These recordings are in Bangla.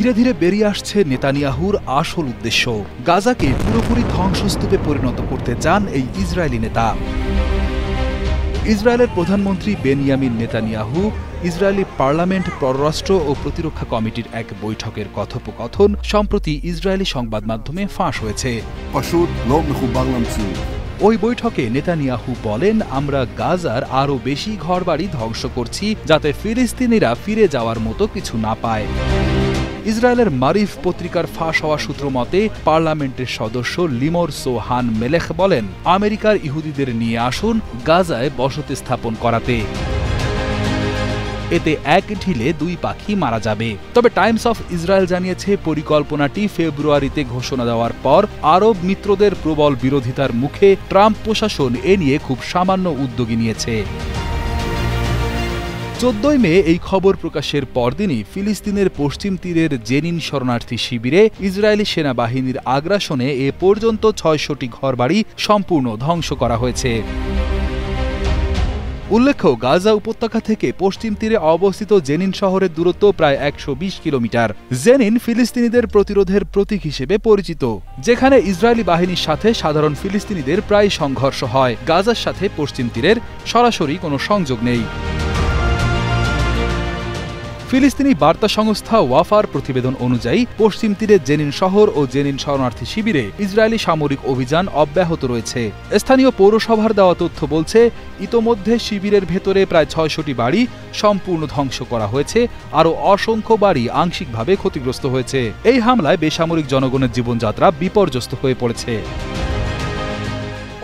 ধীরে ধীরে বেরিয়ে আসছে নেতানিয়াহুর আসল উদ্দেশ্য। গাজাকে পুরোপুরি ধ্বংসস্তূপে পরিণত করতে চান এই ইসরায়েলি নেতা। ইসরায়েলের প্রধানমন্ত্রী বেনিয়ামিন নেতানিয়াহু ইসরায়েলি পার্লামেন্ট পররাষ্ট্র ও প্রতিরক্ষা কমিটির এক বৈঠকের কথোপকথন সম্প্রতি ইসরায়েলি সংবাদ মাধ্যমে ফাঁস হয়েছে। ওই বৈঠকে নেতানিয়াহু বলেন, আমরা গাজার আরও বেশি ঘরবাড়ি ধ্বংস করছি যাতে ফিলিস্তিনিরা ফিরে যাওয়ার মতো কিছু না পায়। ইসরায়েলের মারিফ পত্রিকার ফাঁস হওয়া সূত্র মতে পার্লামেন্টের সদস্য লিমর সোহান মেলেখ বলেন, আমেরিকার ইহুদিদের নিয়ে আসুন গাজায় বসতি স্থাপন করাতে। এতে এক ঢিলে দুই পাখি মারা যাবে। তবে টাইমস অফ ইসরায়েল জানিয়েছে, পরিকল্পনাটি ফেব্রুয়ারিতে ঘোষণা দেওয়ার পর আরব মিত্রদের প্রবল বিরোধিতার মুখে ট্রাম্প প্রশাসন এ নিয়ে খুব সামান্য উদ্যোগী নিয়েছে। 14 মে এই খবর প্রকাশের পরদিনই ফিলিস্তিনের পশ্চিম তীরের জেনিন শরণার্থী শিবিরে ইসরায়েলি সেনাবাহিনীর আগ্রাসনে এ পর্যন্ত 600টি ঘরবাড়ি সম্পূর্ণ ধ্বংস করা হয়েছে। উল্লেখ্য, গাজা উপত্যকা থেকে পশ্চিম তীরে অবস্থিত জেনিন শহরের দূরত্ব প্রায় 120 কিলোমিটার। জেনিন ফিলিস্তিনিদের প্রতিরোধের প্রতীক হিসেবে পরিচিত, যেখানে ইসরায়েলি বাহিনীর সাথে সাধারণ ফিলিস্তিনিদের প্রায় সংঘর্ষ হয়। গাজার সাথে পশ্চিম তীরের সরাসরি কোনো সংযোগ নেই। ফিলিস্তিনি বার্তা সংস্থা ওয়াফার প্রতিবেদন অনুযায়ী পশ্চিম তীরে জেনিন শহর ও জেনিন শরণার্থী শিবিরে ইসরায়েলি সামরিক অভিযান অব্যাহত রয়েছে। স্থানীয় পৌরসভার দেওয়া তথ্য বলছে, ইতোমধ্যে শিবিরের ভেতরে প্রায় 600টি বাড়ি সম্পূর্ণ ধ্বংস করা হয়েছে, আরও অসংখ্য বাড়ি আংশিকভাবে ক্ষতিগ্রস্ত হয়েছে। এই হামলায় বেসামরিক জনগণের জীবনযাত্রা বিপর্যস্ত হয়ে পড়েছে।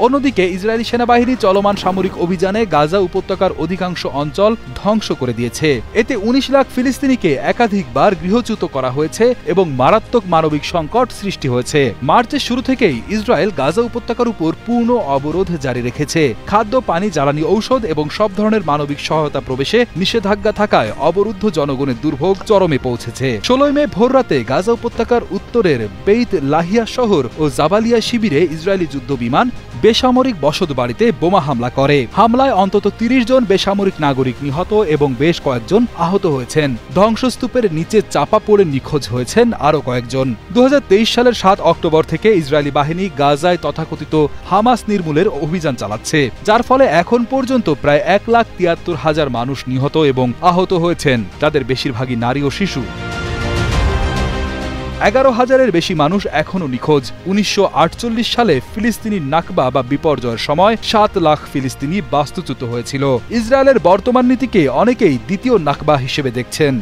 অন্যদিকে ইসরায়েলি সেনাবাহিনী চলমান সামরিক অভিযানে গাজা উপত্যকার অধিকাংশ অঞ্চল ধ্বংস করে দিয়েছে। এতে 19 লাখ ফিলিস্তিনিকে একাধিকবার গৃহচ্যুত করা হয়েছে এবং মারাত্মক মানবিক সংকট সৃষ্টি হয়েছে। মার্চের শুরু থেকেই ইসরায়েল গাজা উপত্যকার উপর পূর্ণ অবরোধ জারি রেখেছে। খাদ্য, পানি, জ্বালানি, ঔষধ এবং সব ধরনের মানবিক সহায়তা প্রবেশে নিষেধাজ্ঞা থাকায় অবরুদ্ধ জনগণের দুর্ভোগ চরমে পৌঁছেছে। 16 মে ভোররাতে গাজা উপত্যকার উত্তরের বেইত লাহিয়া শহর ও জাবালিয়া শিবিরে ইসরায়েলি যুদ্ধ বিমান বেসামরিক বসত বাড়িতে বোমা হামলা করে। হামলায় অন্তত 30 জন বেসামরিক নাগরিক নিহত এবং বেশ কয়েকজন আহত হয়েছেন। ধ্বংসস্তূপের নিচে চাপা পড়ে নিখোঁজ হয়েছেন আরও কয়েকজন। 2023 সালের 7 অক্টোবর থেকে ইসরায়েলি বাহিনী গাজায় তথাকথিত হামাস নির্মূলের অভিযান চালাচ্ছে, যার ফলে এখন পর্যন্ত প্রায় 1,73,000 মানুষ নিহত এবং আহত হয়েছেন, যাদের বেশিরভাগই নারী ও শিশু। 11,000-এর বেশি মানুষ এখনও নিখোঁজ। 1948 সালে ফিলিস্তিনি নাকবা বা বিপর্যয়ের সময় 7 লাখ ফিলিস্তিনি বাস্তুচ্যুত হয়েছিল। ইসরায়েলের বর্তমান নীতিকে অনেকেই দ্বিতীয় নাকবা হিসেবে দেখছেন।